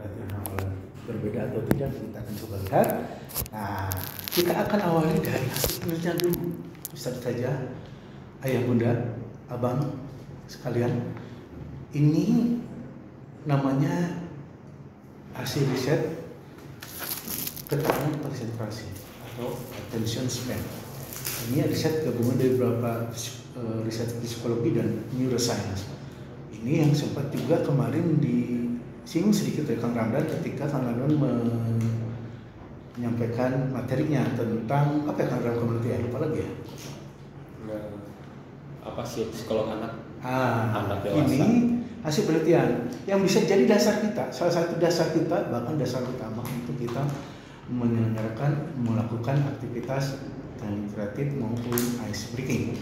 perhatian hafalan berbeda atau tidak kita akan coba lihat. Nah, kita akan awali dari hasil penelitian dulu. Ustaz saja, ayah bunda, abang sekalian, ini namanya hasil riset keterangan konsentrasi atau attention span. Ini riset gabungan dari beberapa riset psikologi dan neuroscience. Ini yang sempat juga kemarin disinggung sedikit oleh Kang Ramdan ketika Kang Ramdan menyampaikan materinya tentang apa ya Kang Ramdan kemarin ya, lupa lagi ya. Apa sih psikolog anak? Anak dewasa. Ini hasil penelitian yang bisa jadi dasar kita, salah satu dasar kita, bahkan dasar utama untuk kita melakukan aktivitas teknik kreatif maupun ice breaking.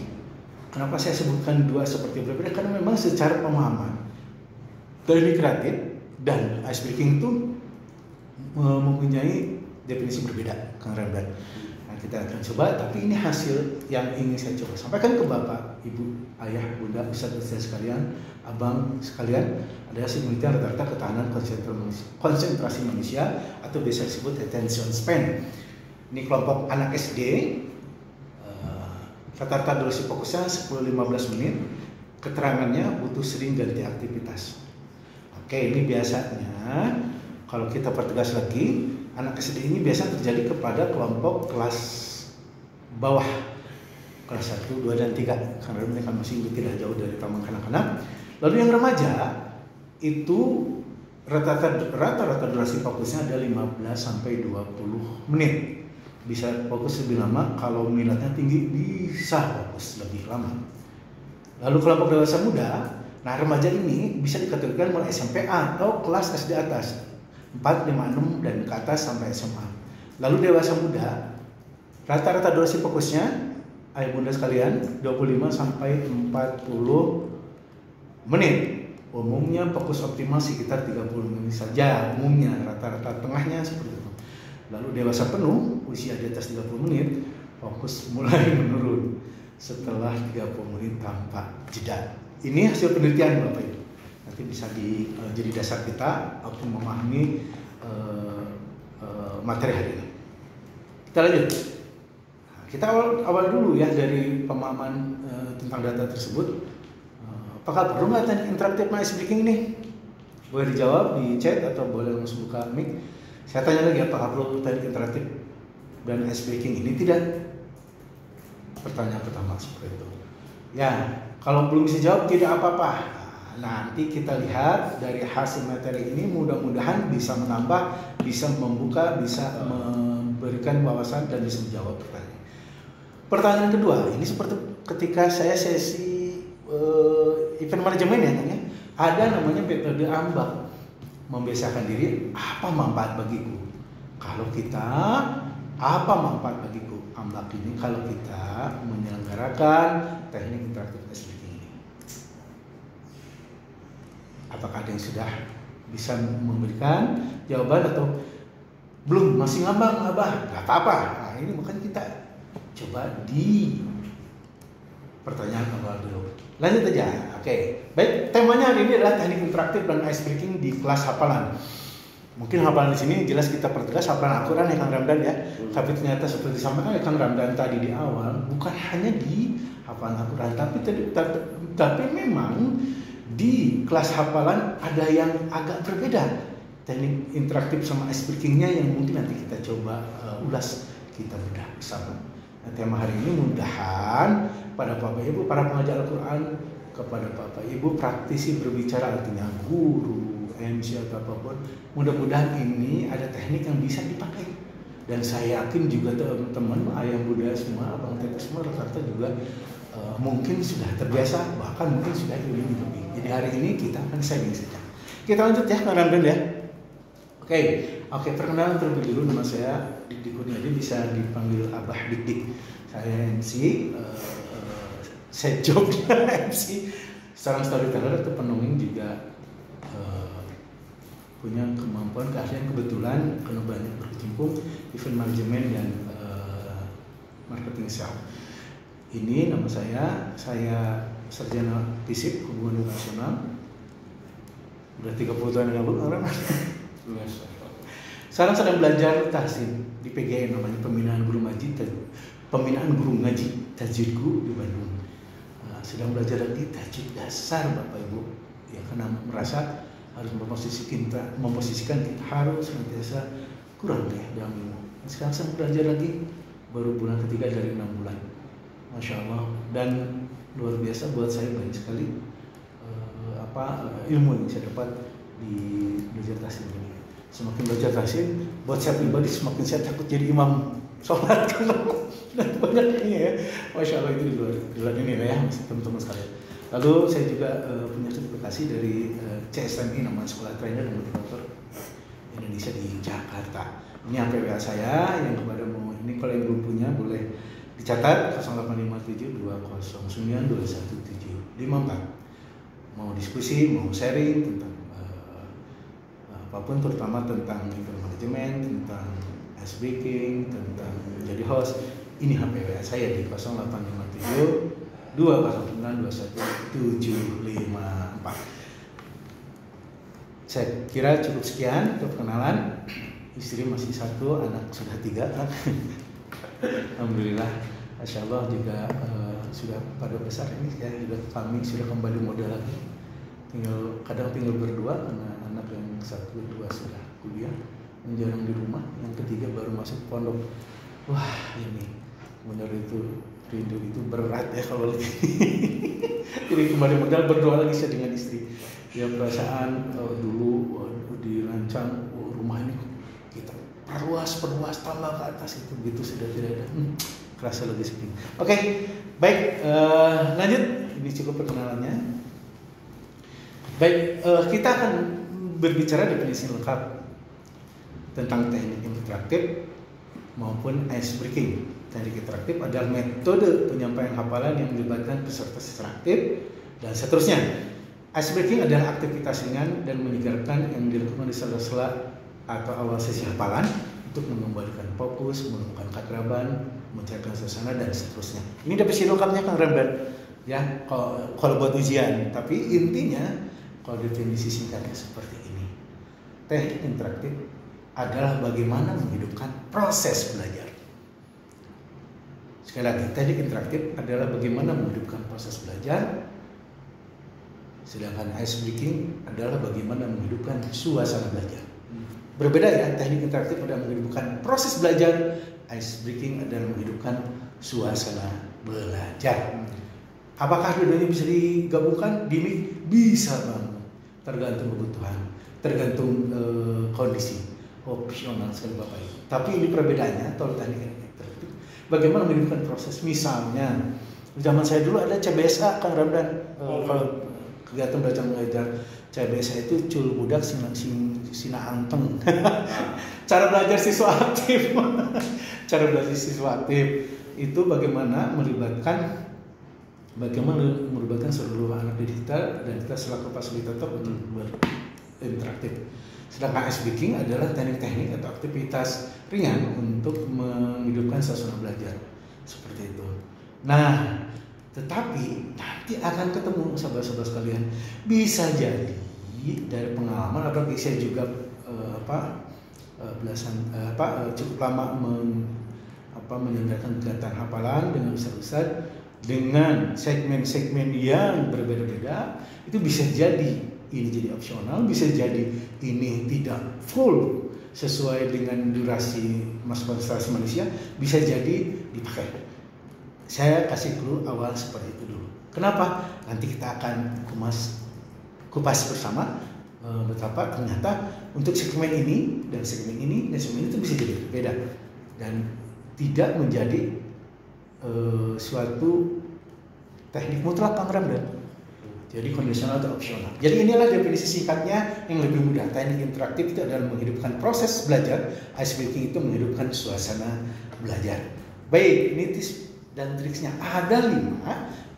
Kenapa saya sebutkan dua seperti berbeda? Karena memang secara pemahaman teknik kreatif dan ice breaking itu mempunyai definisi berbeda, Kang Ramdan. Nah, kita akan coba, tapi ini hasil yang ingin saya coba sampaikan ke Bapak, Ibu, Ayah, Bunda, Ustaz-ustaz sekalian, Abang sekalian. Ada hasil penelitian rata-rata ketahanan konsentrasi manusia atau biasa disebut attention span. Ini kelompok anak SD. Rata-rata durasi fokusnya 10-15 menit. Keterangannya butuh sering ganti aktivitas. Oke, ini biasanya kalau kita pertegas lagi, anak SD ini biasa terjadi kepada kelompok kelas bawah, kelas 1, 2, dan 3, karena mereka masih tidak jauh dari taman kanak-kanak. Lalu yang remaja itu rata-rata durasi fokusnya ada 15-20 menit. Bisa fokus lebih lama, kalau minatnya tinggi bisa fokus lebih lama. Lalu kelompok dewasa muda, nah remaja ini bisa dikategorikan mulai SMP atau kelas SD atas, 4, 5, 6 dan ke atas sampai SMA. Lalu dewasa muda, rata-rata durasi fokusnya, ayah bunda sekalian, 25-40 menit. Umumnya fokus optimal sekitar 30 menit saja, umumnya rata-rata tengahnya seperti itu. Lalu dewasa penuh, usia di atas 30 menit, fokus mulai menurun setelah 30 menit tanpa jeda. Ini hasil penelitian Bapak Ibu. Nanti bisa jadi dasar kita untuk memahami materi hari ini. Kita lanjut. Nah, kita awal dulu ya dari pemahaman tentang data tersebut. Apakah perlu nggak teknik interaktif ice breaking ini? Boleh dijawab di chat atau boleh langsung buka mic. Saya tanya lagi, apakah perlu teknik interaktif dan ice breaking ini? Tidak. Pertanyaan pertama seperti itu. Ya, kalau belum bisa jawab tidak apa-apa. Nanti kita lihat dari hasil materi ini, mudah-mudahan bisa menambah, bisa membuka, bisa memberikan wawasan dan bisa menjawab pertanyaan. Pertanyaan kedua, ini seperti ketika saya sesi event manajemen ya, ada namanya metode ambak. Membiasakan diri, apa manfaat bagiku? Kalau kita, apa manfaat bagiku? Ambak ini kalau kita menyelenggarakan teknik interaktif ice breaking ini. Apakah ada yang sudah bisa memberikan jawaban atau belum? Masih ngambang, Abah? Gak apa-apa. Nah, ini makanya kita coba di pertanyaan awal dulu. Lanjut aja. Oke. Baik, temanya hari ini adalah teknik interaktif dan ice breaking di kelas hafalan. Mungkin hafalan di sini jelas kita pertegas hafalan Al-Qur'an ya Kang Ramdan ya. Tapi ternyata seperti disampaikan oleh Kang Ramdan tadi di awal, bukan hanya di hafalan Al-Qur'an, tapi memang di kelas hafalan ada yang agak berbeda. Teknik interaktif sama ice breakingnya yang mungkin nanti kita coba ulas, kita bedah bersama. Nah, tema hari ini mudahan pada Bapak Ibu para pengajar Al-Quran, kepada Bapak Ibu praktisi berbicara, artinya guru, MC atau apapun, mudah-mudahan ini ada teknik yang bisa dipakai. Dan saya yakin juga teman-teman, ayah bunda semua, abang teteh semua rata-rata juga mungkin sudah terbiasa, bahkan mungkin sudah lebih. Jadi hari ini kita akan sharing saja. Kita lanjut ya Kang Ramdan ya. Oke, perkenalan terlebih dulu, nama saya Dik Kurniadi, bisa dipanggil Abah Dik. Saya MC, saya jobnya MC, seorang storyteller atau pendongeng, juga punya kemampuan, keahlian, kebetulan karena banyak berkecimpung event manajemen dan marketing sales. Ini nama saya sarjana fisik hubungan internasional. Udah 30 tahun yang lalu orang. Sekarang sedang belajar tahsin di PGN, namanya Pembinaan Guru Ngaji Tajwidku di Bandung. Sedang belajar lagi tajwid dasar Bapak Ibu, ya, karena merasa harus memposisikan kita harus senantiasa kurang ya dalam ilmu. Sekarang saya belajar lagi, baru bulan ketiga dari 6 bulan, Masya Allah, dan luar biasa buat saya, banyak sekali ilmu yang saya dapat di belajar tahsin ini. Semakin belajar tahsin, buat saya pribadi semakin saya takut jadi imam sholat kalau banyak ini ya, Masya Allah, itu di luar ini ya teman-teman sekalian. Lalu saya juga punya sertifikasi dari CSMI, namanya Sekolah Trainer dan Motivator Indonesia di Jakarta. Ini APWA saya yang kepada mau ini, kalau yang belum punya boleh dicatat 085720092154. Mau diskusi, mau sharing tentang apapun, terutama tentang event manajemen, tentang ice breaking, tentang menjadi host, ini HPWA saya di 0857 209 21754. Saya kira cukup sekian untuk perkenalan. Istri masih 1, anak sudah 3 kan. Alhamdulillah, Masya Allah juga sudah pada besar ini ya, kami sudah kembali modal lagi. Kadang tinggal berdua karena anak yang 1, 2 sudah kuliah, yang jarang di rumah, yang ketiga baru masuk pondok. Wah, ini benar itu rindu itu berat ya kalau lagi. Jadi kembali modal, berdoa lagi saya dengan istri. Ya perasaan dulu dirancang rumah ini kita perluas tambah ke atas, itu begitu sudah tidak ada. Kerasa lagi sepi. Oke, baik, lanjut. Ini cukup perkenalannya. Baik, kita akan berbicara definisi lengkap tentang teknik interaktif maupun ice breaking. Teknik interaktif adalah metode penyampaian hafalan yang melibatkan peserta secara aktif dan seterusnya. Ice breaking adalah aktivitas ringan dan menyegarkan yang dilakukan di sela-sela atau awal sesi hafalan untuk mengembalikan fokus, menemukan keakraban, mencairkan suasana dan seterusnya. Ini definisi lengkapnya Kang Ramdan ya, kalau buat ujian. Tapi intinya kalau definisi singkatnya seperti ini. Teknik interaktif adalah bagaimana menghidupkan proses belajar. Sekali lagi, teknik interaktif adalah bagaimana menghidupkan proses belajar. Sedangkan ice breaking adalah bagaimana menghidupkan suasana belajar. Berbeda ya, teknik interaktif adalah menghidupkan proses belajar, ice breaking adalah menghidupkan suasana belajar. Apakah dua-duanya bisa digabungkan? Bisa banget, tergantung kebutuhan, tergantung kondisi, opsional sekali Bapak Ibu. Tapi ini perbedaannya kalau teknik interaktif, bagaimana menghidupkan proses. Misalnya, zaman saya dulu ada CBSA Kang Ramdan, kalau kegiatan belajar mengajar CBSA itu cul budak sina anteng. Cara belajar siswa aktif. Cara belajar siswa aktif itu bagaimana melibatkan seluruh anak didik kita dan kita selaku fasilitator untuk berinteraktif. Sedangkan ice breaking adalah teknik-teknik atau aktivitas ringan untuk menghidupkan suasana belajar. Seperti itu. Nah, tetapi nanti akan ketemu sahabat-sahabat sekalian, bisa jadi dari pengalaman atau saya juga cukup lama menyelenggarakan kegiatan hafalan dengan ustaz-ustaz dengan segmen-segmen yang berbeda-beda. Itu bisa jadi ini jadi opsional, bisa jadi ini tidak full sesuai dengan durasi masa konsentrasi manusia, bisa jadi dipakai. Saya kasih clue awal seperti itu dulu. Kenapa? Nanti kita akan kupas bersama betapa ternyata untuk segmen ini dan segmen ini dan segmen itu bisa jadi berbeda dan tidak menjadi suatu teknik mutlak Kang Ramdan. Jadi kondisional atau opsional. Jadi inilah definisi singkatnya yang lebih mudah. Teknik interaktif itu adalah menghidupkan proses belajar. Ice breaking itu menghidupkan suasana belajar. Baik, ini tips dan triksnya. Ada 5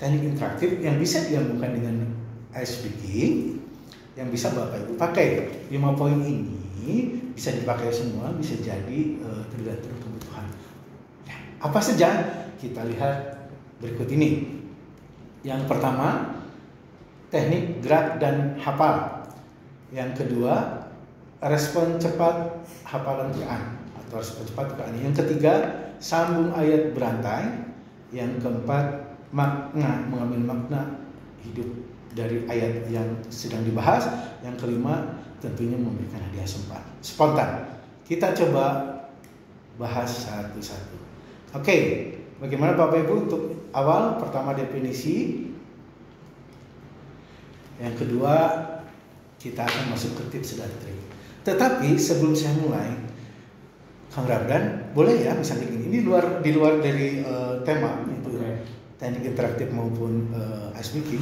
teknik interaktif yang bisa dilakukan dengan ice breaking yang bisa Bapak Ibu pakai. 5 poin ini bisa dipakai semua, bisa jadi tergantung kebutuhan. Ya, apa saja? Kita lihat berikut ini. Yang pertama, teknik gerak dan hafal. Yang kedua, respon cepat hafalan Quran atau respon cepat Quran. Yang ketiga, sambung ayat berantai. Yang keempat, mengambil makna hidup dari ayat yang sedang dibahas. Yang kelima, tentunya memberikan hadiah spontan. Kita coba bahas satu-satu. Oke, bagaimana Bapak Ibu untuk awal? Pertama, definisi. Yang kedua, kita akan masuk ke tips dan trik. Tetapi sebelum saya mulai, Kang Ramdan, boleh ya misalnya ini di luar dari tema itu teknik interaktif maupun ice making.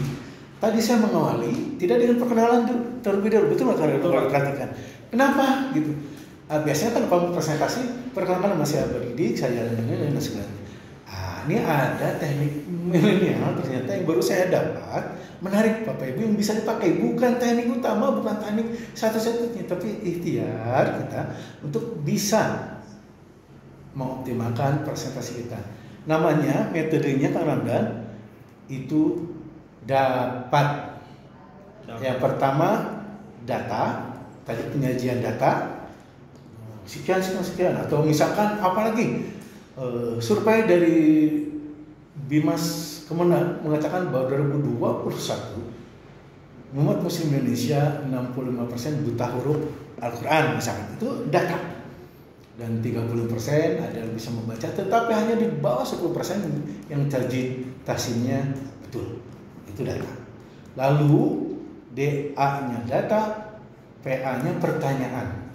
Tadi saya mengawali tidak dengan perkenalan terlebih dahulu, betul nggak kalau perhatikan? Kenapa gitu? Biasanya kan kalau presentasi perkenalkan masih didik saya dan sebagainya. Ini ada teknik milenial ternyata yang baru saya dapat, menarik Bapak Ibu, yang bisa dipakai, bukan teknik utama, bukan teknik satu-satunya, tapi ikhtiar kita untuk bisa mengoptimalkan presentasi kita. Namanya, metodenya Kang Ramdan itu dapat. Yang pertama data, tadi penyajian data sekian, atau misalkan apalagi survei dari Bimas Kemenang mengatakan bahwa 2021 umat Muslim Indonesia 65% buta huruf Al-Quran misalkan, itu data. Dan 30% ada yang bisa membaca, tetapi hanya di bawah 10% yang tajwid tahsinnya betul. Itu data. Lalu DA-nya data, PA-nya pertanyaan.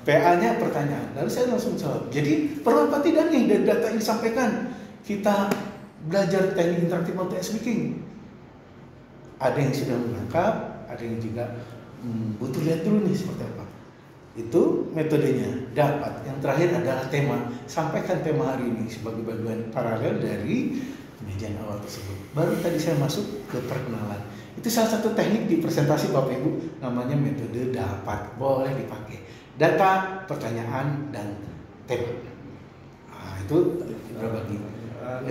PA-nya pertanyaan. Lalu saya langsung jawab. Jadi perlu apa tidak nih dari data yang disampaikan kita belajar teknik interaktif untuk speaking? Ada yang sudah menangkap, ada yang juga butuh lihat dulu nih seperti apa. Itu metodenya. Dapat. Yang terakhir adalah tema. Sampaikan tema hari ini sebagai bagian paralel dari penyajian awal tersebut. Baru tadi saya masuk ke perkenalan. Itu salah satu teknik di presentasi Bapak Ibu, namanya metode dapat. Boleh dipakai. Data, pertanyaan, dan tema. Itu berbagi.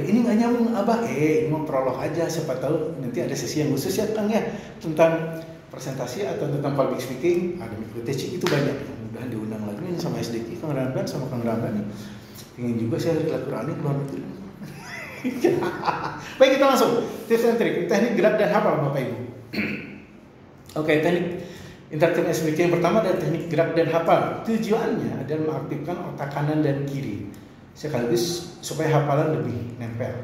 Ini nggak nyambung Abah, ini mau prolog aja. Siapa tahu nanti ada sesi yang khusus ya Kang ya, tentang presentasi atau tentang public speaking. Ada micro teaching, itu banyak. Mudah-mudahan diundang lagi nih sama SDK Kang Ramdan sama Kang Ramdan nih. Ingin juga saya rilat Qur'an keluar negeri. Baik, kita langsung tips and trik teknik gerak dan hafal Bapak Ibu. Oke, teknik interaktif speaking yang pertama adalah teknik gerak dan hafal. Tujuannya adalah mengaktifkan otak kanan dan kiri sekaligus supaya hafalan lebih nempel.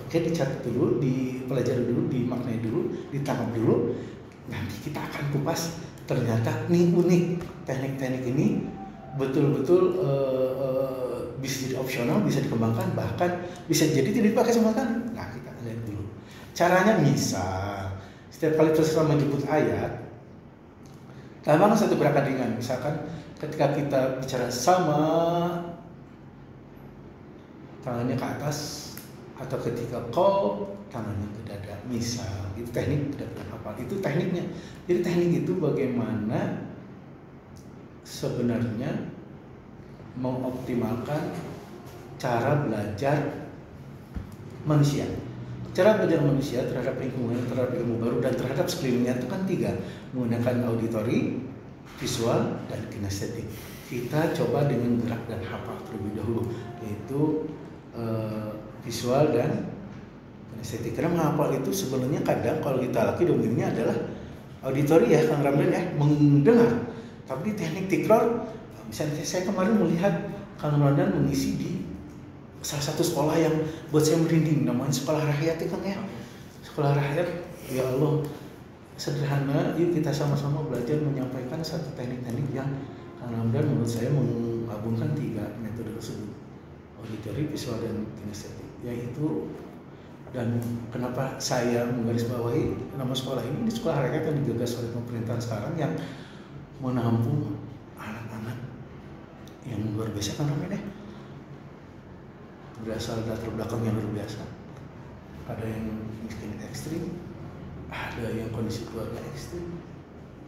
Oke, dicatat dulu, dipelajari dulu, dimaknai dulu, ditangkap dulu. Nanti kita akan kupas. Ternyata nih unik teknik-teknik ini betul-betul bisa jadi opsional, bisa dikembangkan, bahkan bisa jadi tidak dipakai sama sekali. Nah, kita lihat dulu. Caranya misal setiap kali setelah menyebut ayat, tambahkan satu gerakan ringan. Misalkan ketika kita bicara sama, tangannya ke atas, atau ketika call, tangannya ke dada. Misal, itu teknik dan hafal. Itu tekniknya. Jadi teknik itu bagaimana sebenarnya mengoptimalkan cara belajar manusia. Cara belajar manusia terhadap lingkungan, terhadap ilmu baru, dan terhadap sekelilingnya itu kan 3. Menggunakan auditori, visual, dan kinestetik. Kita coba dengan gerak dan hafal terlebih dahulu, yaitu visual dan kinestetik. Karena menghafal itu sebenarnya kadang kalau kita laki dominannya adalah auditori ya Kang Ramdan ya, mendengar. Tapi di teknik tikror, misalnya saya kemarin melihat Kang Ramdan mengisi di salah satu sekolah yang buat saya merinding, namanya sekolah rakyat ya Kang ya. Sekolah rakyat, ya Allah, sederhana. Yuk kita sama-sama belajar menyampaikan satu teknik-teknik yang Kang Ramdan menurut saya menggabungkan 3 metode tersebut, auditori, visual, dan kinestetik. Yaitu, dan kenapa saya menggarisbawahi nama sekolah ini sekolah rakyat yang digagas oleh pemerintahan sekarang yang menampung anak-anak yang luar biasa kan namanya, berasal latar belakang yang luar biasa. Ada yang miskin ekstrim, ada yang kondisi keluarga ekstrim,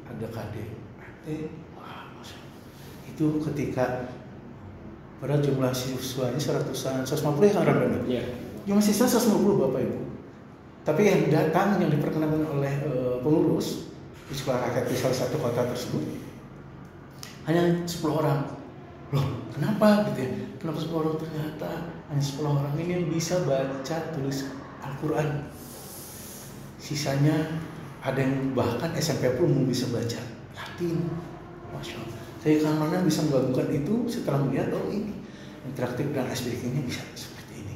ada KD, wah, itu ketika pada jumlah siswanya 150 ya Kang Ramdan. Iya. Jumlah siswa 150 Bapak Ibu. Tapi yang datang yang diperkenalkan oleh pengurus di sekolah rakyat di salah satu kota tersebut hanya 10 orang. Loh, kenapa gitu ya? Kenapa 10 orang? Ternyata hanya 10 orang ini yang bisa baca tulis Al-Quran. Sisanya ada yang bahkan SMP pun belum bisa baca Latin. Masya Allah. Saya karena bisa menggabungkan itu setelah melihat ini interaktif dan ice breaking-nya bisa seperti ini.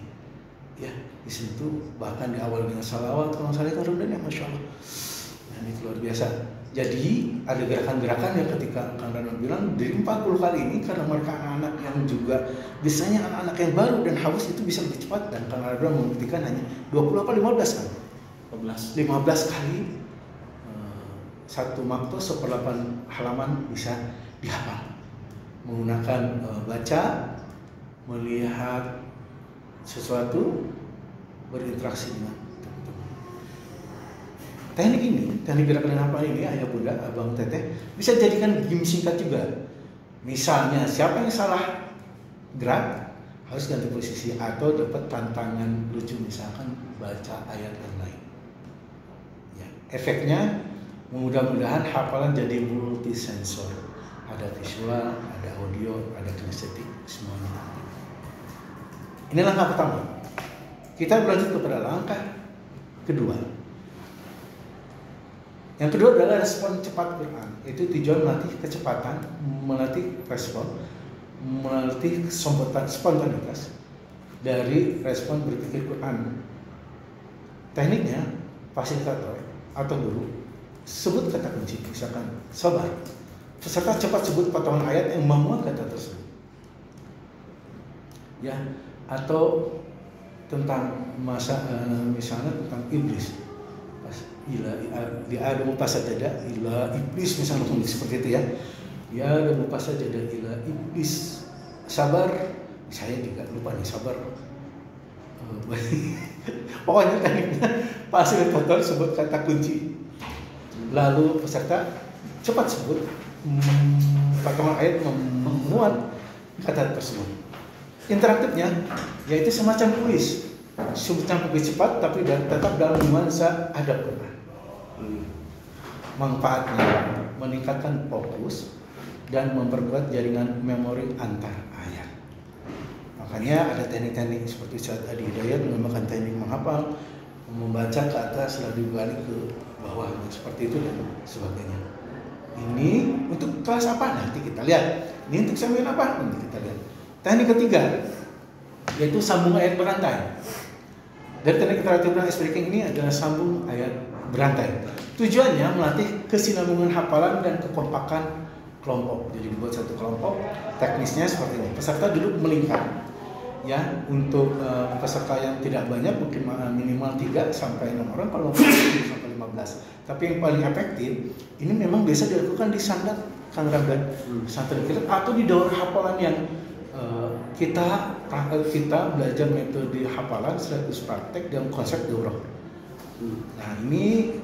Ya, di situ bahkan di awal dengan salawat, kalau saya kan ya Masya Allah. Nah, ini luar biasa. Jadi ada gerakan-gerakan yang ketika Kang Radon bilang dari 40 kali ini karena mereka anak-anak yang juga biasanya anak-anak yang baru dan haus itu bisa lebih cepat, dan Kang Radon membuktikan hanya 20 apa 15 kan? 15 kali satu makto 1/8 halaman bisa dihafal menggunakan baca, melihat sesuatu, berinteraksi dengan teman-teman. Teknik ini, teknik gerakan hafal ini, ayah bunda, abang teteh bisa jadikan game singkat juga. Misalnya siapa yang salah gerak harus ganti posisi atau dapat tantangan lucu, misalkan baca ayat yang lain. Ya, efeknya mudah-mudahan hafalan jadi multi sensor. Ada visual, ada audio, ada kinestetik, semuanya. Ini langkah pertama. Kita berlanjut kepada langkah kedua. Yang kedua adalah respon cepat Quran. Itu tujuan melatih kecepatan, melatih respon, melatih spontanitas dari respon berpikir Quran. Tekniknya, fasilitator atau guru sebut kata kunci, misalkan sabar. Peserta cepat sebut potongan ayat yang memuat kata tersebut. Ya, atau tentang misalnya tentang iblis. Di ada mupasajada ila iblis, misalnya seperti itu ya. Ya ada mupasajada ila iblis. Sabar, saya juga lupa nih sabar. Pokoknya tekniknya fasilitator sebut kata kunci. Lalu peserta cepat sebut potongan ayat memuat kata tersebut. Interaktifnya yaitu semacam kuis, semacam kuis cepat tapi tetap dalam nuansa adab Quran. Manfaatnya meningkatkan fokus dan memperkuat jaringan memori antar ayat. Makanya ada teknik-teknik seperti Ustaz Adi Hidayat menggunakan teknik menghafal, membaca ke atas lalu balik ke bawah seperti itu dan sebagainya. Ini untuk kelas apa? Nanti kita lihat. Ini untuk seminar apa? Nanti kita lihat. Teknik ketiga yaitu sambung ayat berantai. Dari teknik interaktif dan ice breaking ini adalah sambung ayat berantai. Tujuannya melatih kesinambungan hafalan dan kekompakan kelompok. Jadi dibuat satu kelompok. Teknisnya seperti ini. Peserta duduk melingkar. Ya, untuk peserta yang tidak banyak mungkin minimal 3 sampai 6 orang, kalau 10 sampai 15. Tapi yang paling efektif ini memang biasa dilakukan di sandat Kang Radon, santet kita atau di daur hafalan yang kita belajar metode hafalan sekaligus praktek dalam konsep daurah. Nah, ini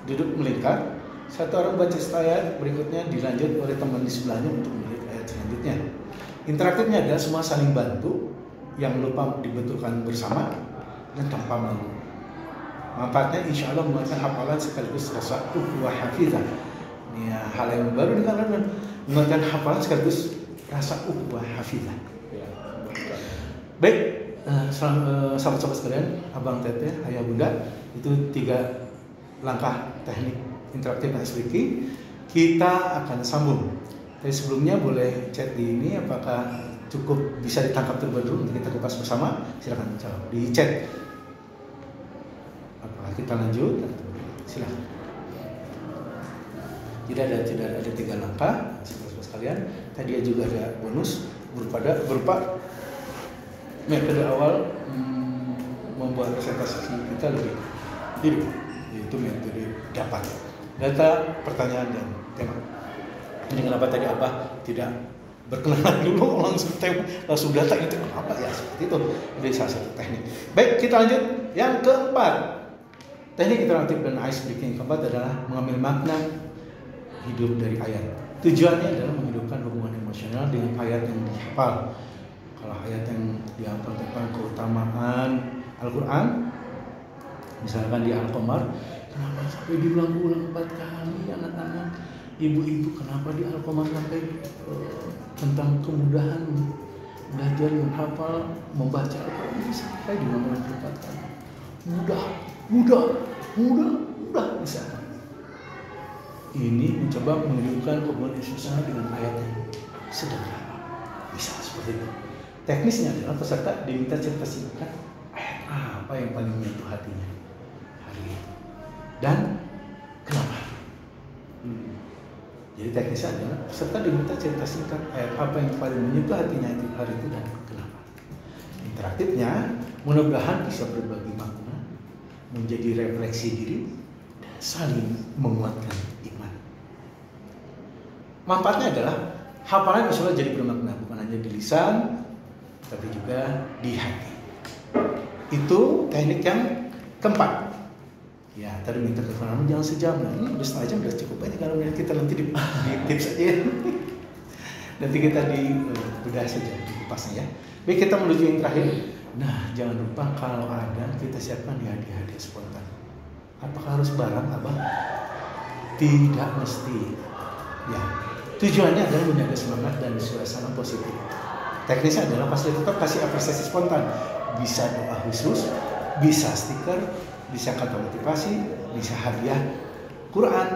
duduk melingkar, satu orang baca ayat, berikutnya dilanjut oleh teman di sebelahnya untuk melihat ayat selanjutnya. Interaktifnya adalah semua saling bantu, yang lupa dibentukkan bersama dan tanpa malu. Manfaatnya insya Allah membuatkan hafalan sekaligus rasa ukhuwah hafizah. Ini hal yang baru dikatakan, membuatkan hafalan sekaligus rasa ukhuwah hafizah. Baik, sahabat-sahabat sekalian, abang teteh, ayah bunda, itu 3 langkah teknik interaktif dan speaking. Kita akan sambung. Tapi sebelumnya boleh chat di ini, apakah cukup bisa ditangkap terlebih dulu untuk kita kupas bersama? Silakan jawab di chat. Apakah kita lanjut? Silakan. Tidak ada 3 langkah, sahabat sekalian. Tadi juga ada bonus berupa metode awal membuat presentasi kita lebih hidup, yaitu metode dapat data, pertanyaan dan tema. Ini kenapa tadi Abah tidak berkenalan dulu langsung data itu apa ya, seperti itu. Ini salah satu teknik. Baik, kita lanjut yang keempat. Teknik interaktif dan ice breaking keempat adalah mengambil makna hidup dari ayat. Tujuannya adalah menghidupkan hubungan emosional dengan ayat yang dihafal. Kalau ayat yang dihafal tentang keutamaan Al-Quran, misalkan di Al-Qamar, kenapa sampai diulang-ulang 4 kali anak-anak? ibu-ibu kenapa di Alqamah sampai tentang kemudahan belajar menghafal, membaca Al-Quran ini sampai 54 kali. Mudah bisa. Ini mencoba menunjukkan hubungan Yesus dengan ayat yang sederhana. Bisa seperti itu. Teknisnya adalah peserta diminta cerita singkat ayat apa yang paling menyentuh hatinya hari itu dan kenapa. Jadi teknisnya adalah peserta diminta cerita singkat ayat apa yang paling menyentuh hatinya hari itu dan kenapa. Interaktifnya mudah-mudahan bisa berbagi makna, menjadi refleksi diri, dan saling menguatkan iman. Manfaatnya adalah hafalan insya Allah jadi bermakna bukan hanya di lisan, tapi juga di hati. Itu teknik yang keempat. Ya, tadi minta keterangan jangan sejam. Nah, ini udah setengah jam udah cukup banyak kalau kita nanti di tips aja. Nanti kita bedah saja di kupasnya ya. Baik, kita menuju yang terakhir. Nah, jangan lupa kalau ada kita siapkan hadiah spontan. Apakah harus barang, Abang? Tidak mesti. Ya, tujuannya adalah menjaga semangat dan suasana positif. Teknisnya adalah fasilitator kasih apresiasi spontan. Bisa doa khusus, bisa stiker, bisa kata motivasi, bisa hadiah Quran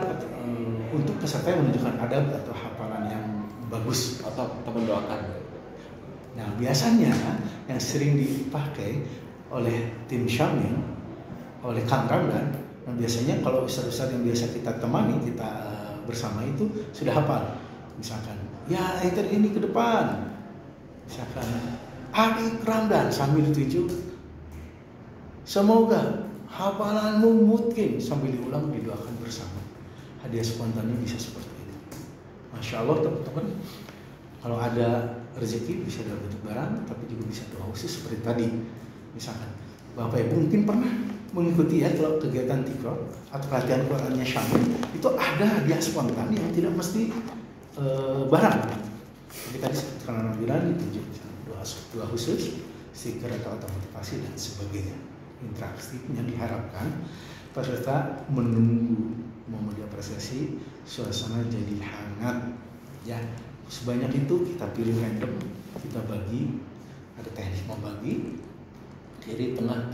untuk peserta yang menunjukkan adab atau hafalan yang bagus atau mendoakan. Nah, biasanya yang sering dipakai oleh tim Syamil, oleh Kang Ramdan, nah biasanya kalau ustaz-ustaz yang biasa kita temani, kita bersama itu sudah hafal. Misalkan, ya ini ke depan. Misalkan, Adik Ramdan sambil ditunjuk, semoga hafalanmu mungkin sambil diulang didoakan bersama. Hadiah spontannya bisa seperti itu. Masya Allah teman-teman. Kalau ada rezeki bisa dalam bentuk barang, tapi juga bisa doa khusus seperti tadi. Misalkan Bapak Ibu mungkin pernah mengikuti ya kalau kegiatan tikro atau pelatihan Qurannya Syamil itu ada hadiah spontan yang tidak mesti barang. Jadi tadi seperti karena bilang ditunjuk doa khusus, stiker atau motivasi dan sebagainya. Interaktifnya diharapkan peserta menunggu momen diapresiasi, suasana jadi hangat ya. Sebanyak itu kita pilih random, kita bagi, ada teknik membagi kiri tengah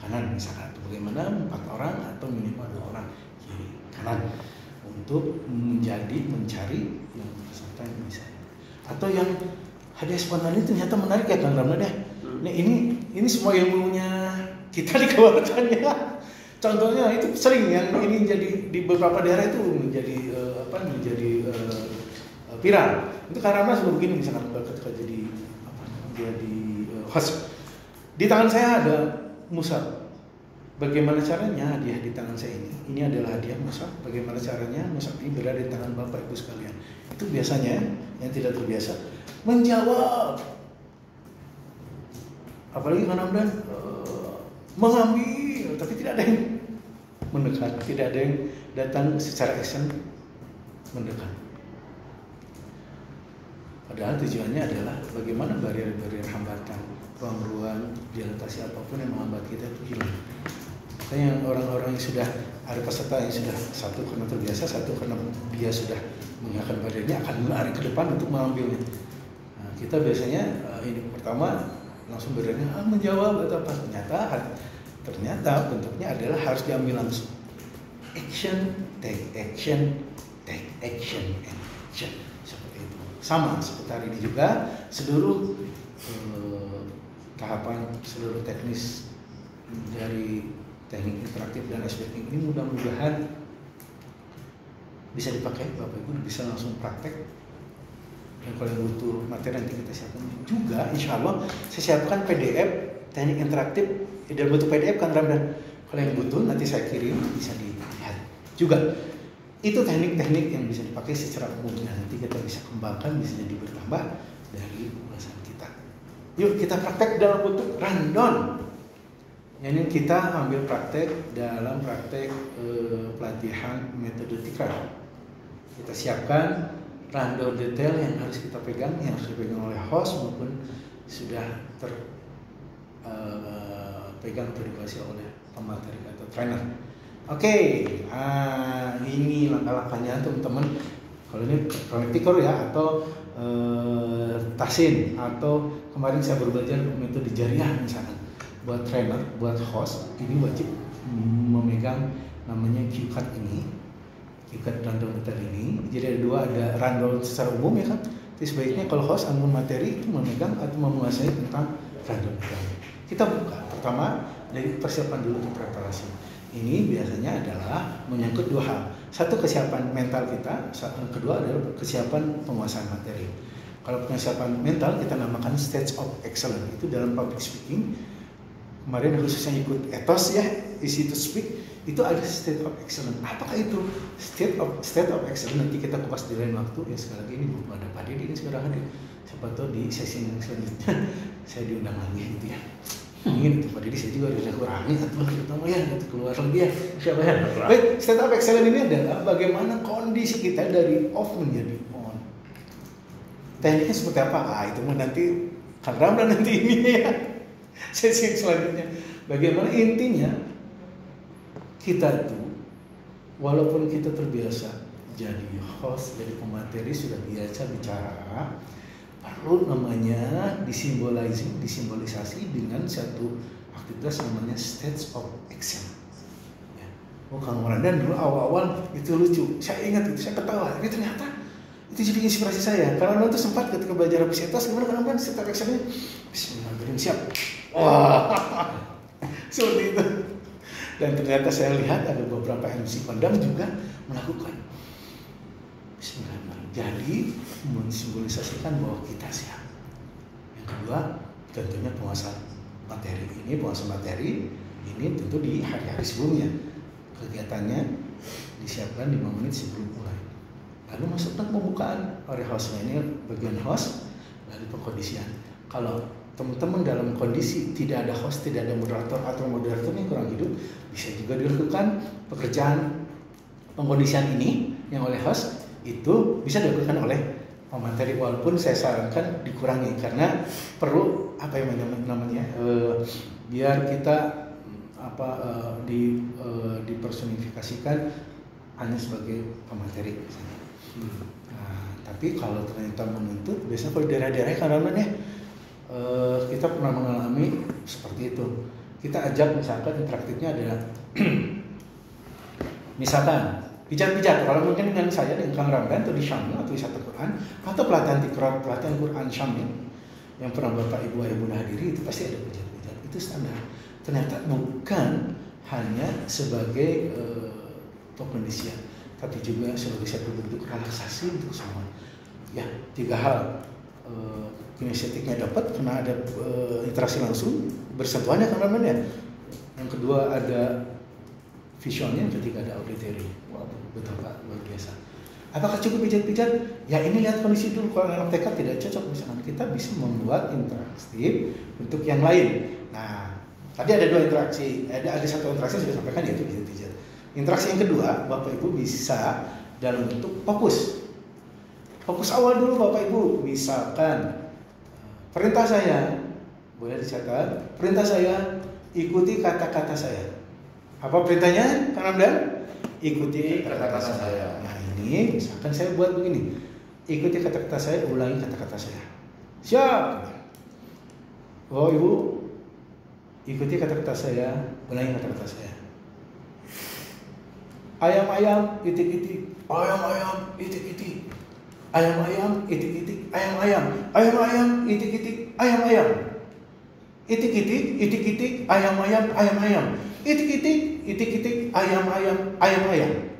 kanan misalkan atau bagaimana 4 orang atau minimal 2 orang kiri kanan untuk mencari yang peserta yang bisa atau yang hadiah spontan ini ternyata menarik ya Kang Ramdan ya. Nah, ini semua ilmunya kita dikeluarkan ya. Contohnya itu sering yang ini jadi di beberapa daerah itu menjadi viral. Itu karena sebelum begini misalkan ketika jadi host. Di tangan saya ada mushaf. Bagaimana caranya hadiah di tangan saya ini? Ini adalah hadiah mushaf. Bagaimana caranya mushaf ini berada di tangan Bapak Ibu sekalian? Itu biasanya yang tidak terbiasa menjawab. Apalagi kadang-kadang mengambil, tapi tidak ada yang mendekat, tidak ada yang datang secara action mendekat. Padahal tujuannya adalah bagaimana barrier-barrier hambatan, ruang-ruang dilatasi apapun yang menghambat kita itu hilang. Makanya orang-orang yang sudah ada peserta yang sudah satu karena terbiasa, satu karena dia sudah mengingatkan barriernya akan lari ke depan untuk mengambilnya. Nah, kita biasanya ini pertama langsung barriernya menjawab atau apa? Ternyata bentuknya adalah harus diambil langsung. Action, take action, take action, and action. Seperti itu. Sama seperti hari ini juga seluruh tahapan, seluruh teknis dari teknik interaktif dan SBT ini mudah-mudahan bisa dipakai Bapak Ibu, bisa langsung praktek. Dan kalau yang butuh materi nanti kita siapkan juga, insya Allah saya siapkan PDF teknik interaktif dalam bentuk PDF kan Ramdan. Kalau yang butuh nanti saya kirim bisa dilihat juga. Itu teknik-teknik yang bisa dipakai secara umum. Nah, nanti kita bisa kembangkan, bisa jadi bertambah dari ulasan kita. Yuk kita praktek dalam bentuk rundown. Ini kita ambil praktek dalam praktek pelatihan metode tikrar. Kita siapkan rundown detail yang harus kita pegang, yang harus dipegang oleh host maupun sudah terpegang terindikasi oleh pemateri atau trainer. Oke, ini langkah-langkahnya teman-teman. Kalau ini connector ya, atau tasin, atau kemarin saya baru belajar metode jariah misalkan. Buat trainer, buat host, ini wajib memegang namanya cue card ini, cue card rundown meter ini. Jadi ada dua, ada rundown secara umum ya kan. Jadi sebaiknya kalau host anggun materi itu memegang atau menguasai tentang rundown meter. Kita buka pertama dari persiapan dulu ke preparasi. Ini biasanya adalah menyangkut dua hal. Satu, kesiapan mental kita, kedua adalah kesiapan penguasaan materi. Kalau kesiapan mental kita namakan stage of excellence. Itu dalam public speaking. Kemarin khususnya ikut ethos ya, easy to speak, itu ada state of excellence. Apakah itu state of excellence? Nanti kita kupas di lain waktu. Ya sekali lagi ini belum ada Pak Didi, ini sekarang hadir. Siapa tahu di sesi yang selanjutnya saya diundang lagi gitu ya. Ingin itu Pak Didi, saya juga udah kurangi atau terutama ya itu keluar lagi ya. Siapa ya? Baik, state of excellence ini adalah bagaimana kondisi kita dari off menjadi on. Tekniknya seperti apa? Itu mau nanti Kang Ramdan nanti ini ya. Sesi selanjutnya, bagaimana intinya kita tuh walaupun kita terbiasa jadi host, jadi pemateri, sudah biasa bicara, perlu namanya disimbolisasi dengan satu aktivitas namanya stage of action. Ya. Kang Ramdan dulu awal-awal itu lucu, saya ingat itu, saya ketawa, ini ternyata itu jadi inspirasi saya. Karena itu sempat ketika belajar psikiater, gimana Kang Ramdan stage of actionnya? Bismillahirrahmanirrahim, siap. Wah, seperti itu. Dan ternyata saya lihat ada beberapa MC kondang juga melakukan. Bismillahirrahmanirrahim. Jadi mensimbolisasikan bahwa kita siap. Yang kedua, tentunya penguasaan materi. Penguasaan materi ini tentu di hari-hari sebelumnya. Kegiatannya disiapkan 5 menit sebelum mulai. Lalu masuk ke pembukaan oleh hostnya, ini bagian host, lalu pengkondisian. Kalau teman-teman dalam kondisi tidak ada host, tidak ada moderator atau moderator yang kurang hidup, bisa juga dilakukan pekerjaan pengkondisian ini yang oleh host itu bisa dilakukan oleh pemateri, walaupun saya sarankan dikurangi karena perlu apa yang namanya biar kita dipersonifikasikan hanya sebagai pemateri. Nah, tapi kalau ternyata menuntut, biasanya kalau daerah-daerah karena ya kita pernah mengalami seperti itu. Kita ajak misalkan interaktifnya adalah misalkan pijat-pijat, kalau mungkin dengan saya dengan Kang Ramdan atau di Syamil atau Wisata Quran atau pelatihan Quran Syamil yang pernah Bapak Ibu Ayah Bunda hadiri, itu pasti ada pijat-pijat. Itu standar. Ternyata bukan hanya sebagai pengkondisian, tapi juga sebagai satu bentuk relaksasi untuk semua. Ya, 3 hal. Kinestetiknya dapat karena ada interaksi langsung, bersentuhannya kan namanya. Yang kedua ada visualnya, yang ketiga ada auditory. Wow, betul Pak, luar biasa. Apakah cukup pijat-pijat? Ya ini lihat kondisi dulu. Kalau anak TK tidak cocok, misalkan kita bisa membuat interaktif untuk yang lain. Nah, tadi ada 2 interaksi, ada 1 interaksi sudah sampaikan, yaitu pijat-pijat. Interaksi yang kedua, Bapak Ibu bisa dalam bentuk fokus. Fokus awal dulu Bapak Ibu, misalkan perintah saya, boleh dicatat, perintah saya, ikuti kata-kata saya. Apa perintahnya, Kang Ramdan? Ikuti kata-kata saya. Nah ini, misalkan saya buat begini, ikuti kata-kata saya, ulangi kata-kata saya. Siap. Oh Ibu, ikuti kata-kata saya, ulangi kata-kata saya. Ayam-ayam, itik-itik. Ayam-ayam, itik-itik. Ayam-ayam, itik-itik, ayam-ayam, ayam-ayam, itik-itik, ayam-ayam, itik-itik, itik-itik, ayam-ayam, ayam-ayam, itik-itik, itik-itik, ayam-ayam, ayam-ayam.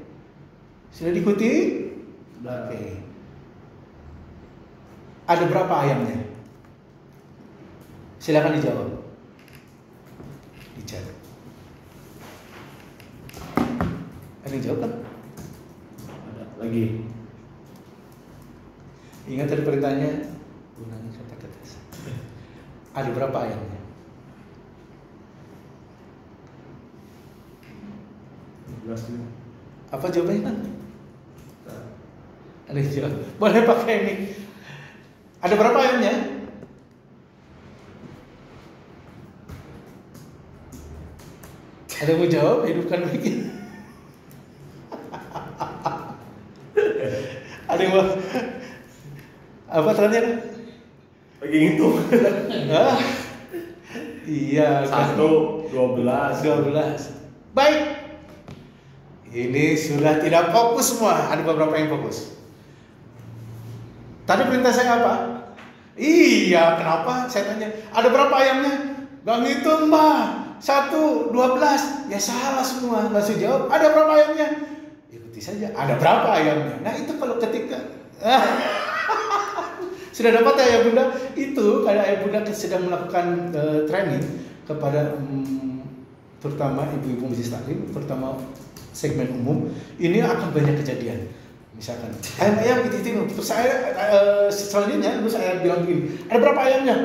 Sudah diikuti? Oke. Ada berapa ayamnya? Silakan dijawab. Dijawab. Ada yang jawab kan? Ada lagi. Ingat tadi perintahnya, ulangi kata-kata. Ada berapa ayamnya? 12. Apa jawabannya kan? Ada yang jawab. Boleh pakai ini. Ada berapa ayamnya? Ada yang mau jawab? Hidupkan lagi. Ada yang mau apa terakhir? Lagi ngitung. Ah, iya. 1, 12. 12. Baik. Ini sudah tidak fokus semua. Ada beberapa yang fokus. Tadi perintah saya apa? Iya, kenapa? Saya tanya. Ada berapa ayamnya? Gak ngitung, Mbak. 1, 12. Ya salah semua. Langsung jawab. Ada berapa ayamnya? Ikuti saja. Ada berapa ayamnya? Nah itu kalau ketika sudah dapat ya ayah bunda. Itu kalau ayah bunda sedang melakukan training kepada terutama ibu-ibu majelis taklim, terutama segmen umum, ini akan banyak kejadian. Misalkan ayam gitu, terus saya selanjutnya terus saya bilang begini, ada berapa ayamnya?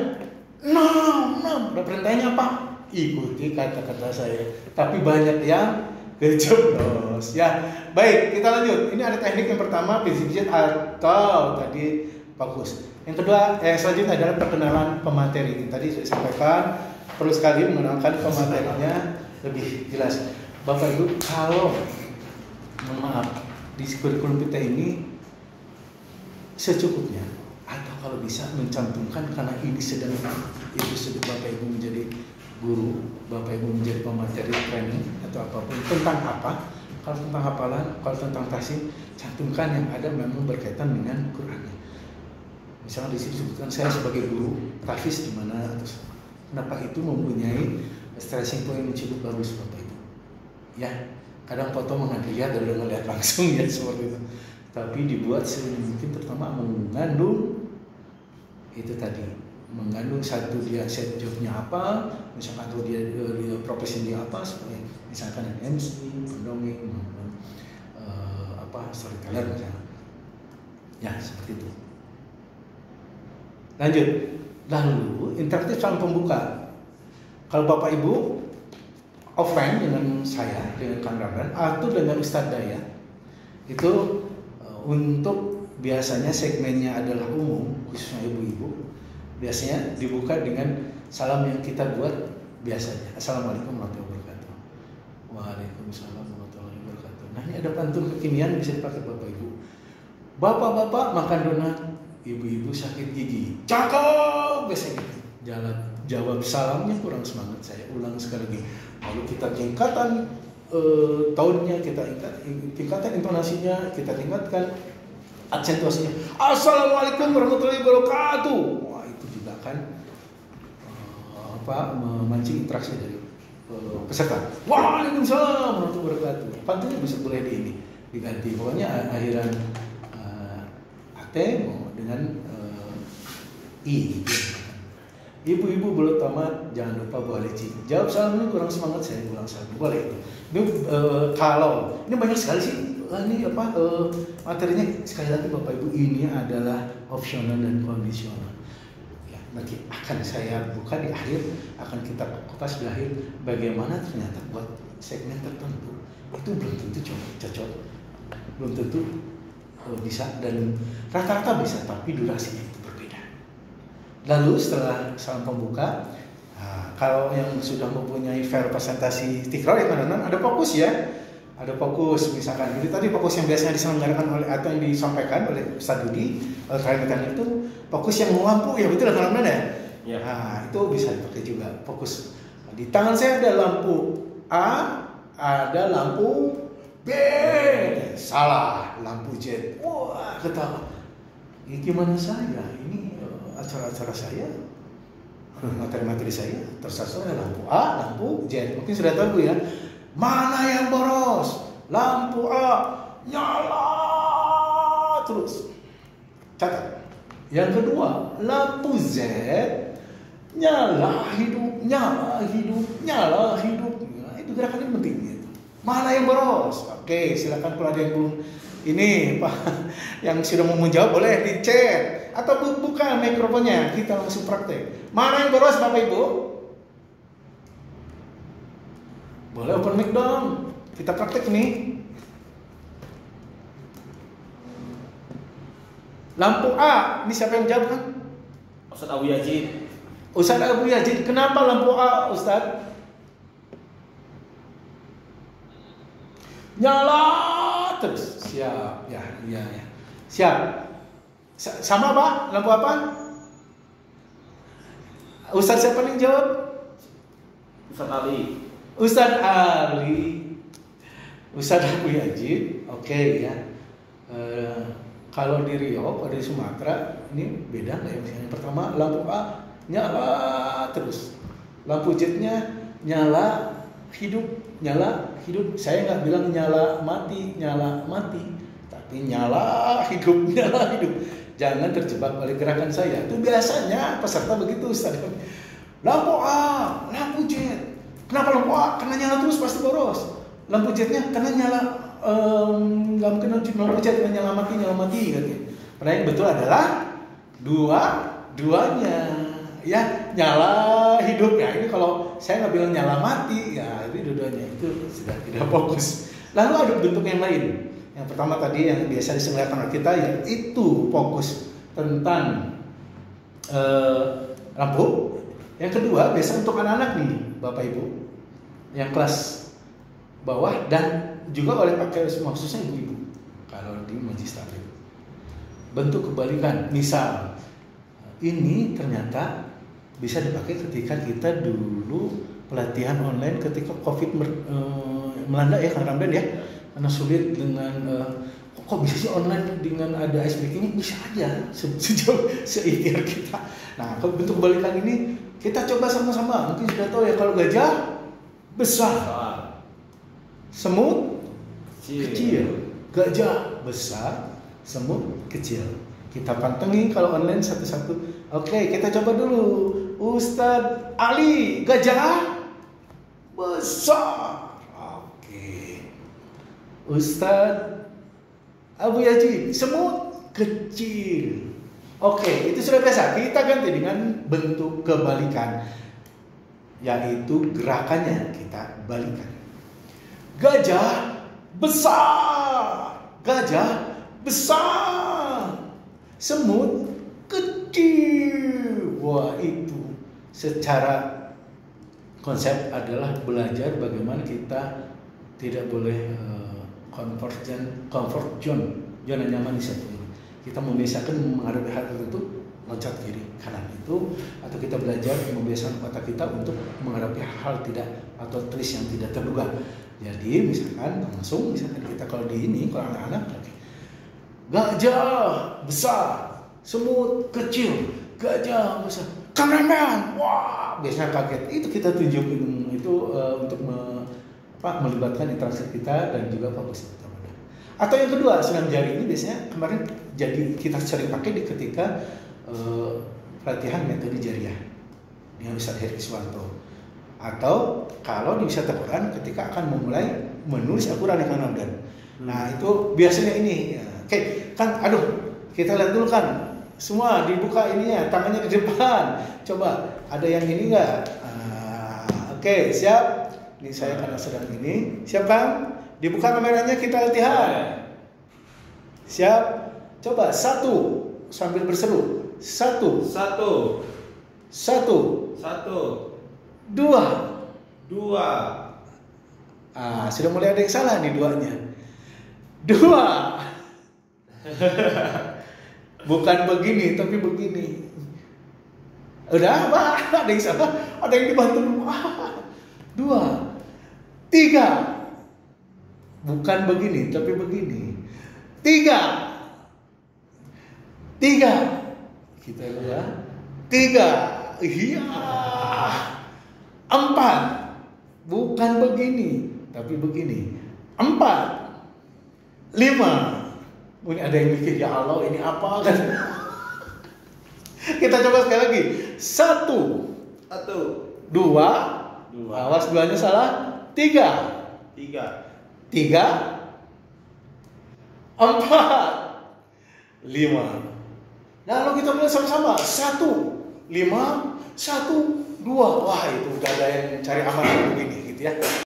6. Udah perintahnya apa? Ikuti kata-kata saya. Tapi banyak yang kejeblos. Ya, baik, kita lanjut. Ini ada teknik yang pertama, pijit-pijit atau tadi fokus. Yang kedua, selanjutnya adalah perkenalan pemateri. Tadi saya sampaikan, perlu sekali mengenalkan pematerinya lebih jelas. Bapak Ibu, kalau mohon maaf di kurikulum kita ini secukupnya, atau kalau bisa mencantumkan karena ini sedang Bapak Ibu menjadi guru, Bapak Ibu menjadi pemateri training atau apapun tentang apa, kalau tentang hafalan, kalau tentang tahsin, cantumkan yang ada memang berkaitan dengan Qurannya. Misalnya di sini sebutkan saya sebagai guru tahfiz di mana, kenapa itu mempunyai stressing point yang cukup bagus Bapak Ibu. Ya, kadang foto melihat dari melihat langsung ya seperti itu. Tapi dibuat semungkin terutama mengandung itu tadi, mengandung satu dia set jobnya apa, misalkan atau dia profesi dia apa, supaya misalkan MC, pendongeng, storyteller misalnya. Ya seperti itu. Lanjut. Lalu interaktif calon pembuka. Kalau Bapak Ibu offline dengan saya, dengan Kang Ramdan atau dengan Ustadz Daya, itu untuk biasanya segmennya adalah umum, khususnya ibu-ibu, biasanya dibuka dengan salam yang kita buat biasanya. Assalamualaikum warahmatullahi wabarakatuh. Waalaikumsalam warahmatullahi wabarakatuh. Nah ini ada pantun kekinian bisa dipakai Bapak Ibu. Bapak-bapak makan donat, ibu-ibu sakit gigi. Cakep biasanya. Jawab salamnya kurang semangat, saya ulang sekali lagi. Lalu kita tingkatan tahunnya, kita tingkatkan intonasinya, kita tingkatkan aksentuasinya. Assalamualaikum warahmatullahi wabarakatuh. Wah itu juga kan memancing interaksi dari peserta. Waalaikumsalam warahmatullahi wabarakatuh. Pantunnya bisa boleh diganti. Pokoknya akhiran dengan i gitu. Ibu-ibu belum tamat, jangan lupa Bu Aleci. Jawab salamnya kurang semangat, saya ulang salam. Boleh itu. Ini kalau ini banyak sekali sih. Ini materinya sekali lagi Bapak Ibu ini adalah opsional dan kondisional. Ya, nanti akan saya buka di akhir, akan kita kupas di akhir bagaimana ternyata buat segmen tertentu itu belum tentu cocok, belum tentu bisa, dan rata-rata bisa, tapi durasinya itu berbeda. Lalu setelah salam pembuka, kalau yang sudah mempunyai file presentasi tikrar yang ada fokus ya, ada fokus misalkan. Jadi tadi fokus yang biasanya diselenggarakan oleh atau yang disampaikan oleh Ustadz Dudi terkait itu fokus yang lampu ya, betul kan mana ya? Ya. Nah, itu bisa dipakai juga fokus. Di tangan saya ada lampu A, ada lampu B, salah, lampu Z. Wah, ketawa. Ini gimana saya? Ini acara-acara saya, materi-materi saya tersasar lampu A, lampu Z. Mungkin sudah tahu ya. Mana yang boros? Lampu A nyala terus. Catat. Yang kedua, lampu Z nyala hidup, nyala hidup, nyala hidup. Nah, itu gerakan ini penting. Mana yang boros? Oke, silakan kalau ada yang belum ini Pak yang sudah mau menjawab boleh di chat atau buka mikrofonnya, kita langsung praktek. Mana yang boros Bapak Ibu? Boleh open mic dong. Kita praktek nih. Lampu A, ini siapa yang jawab kan? Ustadz Abu Yazid. Ustadz Abu Yazid, kenapa lampu A Ustadz? Nyala terus. Siap, ya. Siap. Sama Pak, lampu apa? Ustadz siapa nih jawab? Ustadz Ali. Ustadz Ali. Ustadz Abu Yazid. Oke ya. Kalau di Riau, kalau di Sumatera, ini beda nggak ya? Misalnya pertama lampu A nyala terus, lampu Z-nya nyala hidup. Saya nggak bilang nyala mati, tapi nyala hidup. Jangan terjebak oleh gerakan saya. Itu biasanya peserta begitu, Ustaz. Lampu A, lampu Z. Kenapa lampu A? Karena nyala terus pasti boros. Lampu Z-nya karena nyala, nggak mungkin lampu Z karena nyala mati katanya. Padahal yang betul adalah duanya. Ya, nyala hidup. Ya, ini kalau saya nggak bilang nyala mati, ya ini dua-duanya itu sudah tidak fokus. Lalu ada bentuk yang lain. Yang pertama tadi yang biasa disenggarakan oleh kita, yaitu fokus tentang lampu. Yang kedua biasa untuk anak-anak nih, Bapak Ibu, yang kelas bawah dan juga oleh pakai khususnya ibu-ibu. Kalau di majelis taklim, bentuk kebalikan. Misal ini ternyata bisa dipakai ketika kita dulu pelatihan online ketika COVID melanda ya, Kang Ramdan ya, karena sulit dengan kok bisa sih online dengan ada ice breaking, bisa aja seikhtiar kita. Nah, bentuk kebalikan ini kita coba sama-sama. Mungkin sudah tahu ya, kalau gajah besar, semut kecil, gajah besar, semut kecil. Kita pantengin kalau online satu-satu. Oke, kita coba dulu. Ustadz Ali, gajah besar. Oke. Ustadz Abu Yazid, semut kecil. Oke, itu sudah biasa. Kita ganti dengan bentuk kebalikan, yaitu gerakannya kita balikan. Gajah besar, gajah besar, semut kecil. Wah, itu secara konsep adalah belajar bagaimana kita tidak boleh comfort zone, zona nyaman di satu ini. Kita membiasakan menghadapi hal tertentu, loncat kiri kanan itu, atau kita belajar membiasakan otak kita untuk menghadapi hal tidak atau twist yang tidak terduga. Jadi misalkan kita kalau di ini, kalau anak-anak, gajah besar, semut kecil, gajah besar, kameramen, wah, biasanya kaget. Itu kita tunjukin itu untuk melibatkan interaksi kita dan juga fokus kita. Atau yang kedua, senam jari ini biasanya kemarin jadi kita sering pakai ketika pelatihan metode jariah dengan Ustaz Heri Iswanto. Atau kalau di wisata Quran ketika akan memulai menulis Al-Quran yang Ramadan. Nah, itu biasanya ini. Oke, kan kita lihat dulu kan. Semua dibuka ininya, tangannya ke depan. Coba, ada yang ini enggak? Oke, siap. Ini saya karena sedang ini. Siap kan? Dibuka kameranya, kita latihan. Siap. Coba, 1 sambil berseru. 1 2 sudah mulai ada yang salah nih duanya. 2 bukan begini tapi begini. Udah apa? Ada yang salah, ada yang dibantu. 2 3 bukan begini tapi begini. 3 kita lihat. 3 iya. 4 bukan begini tapi begini. 4 5 ini ada yang mikir, ya Allah ini apa kan? Kita coba sekali lagi. 1 2 awas duanya salah. 3 4 5. Nah, lalu kita mulai sama-sama. 1 5 1 2. Wah, itu udah ada yang cari aman begini gitu ya.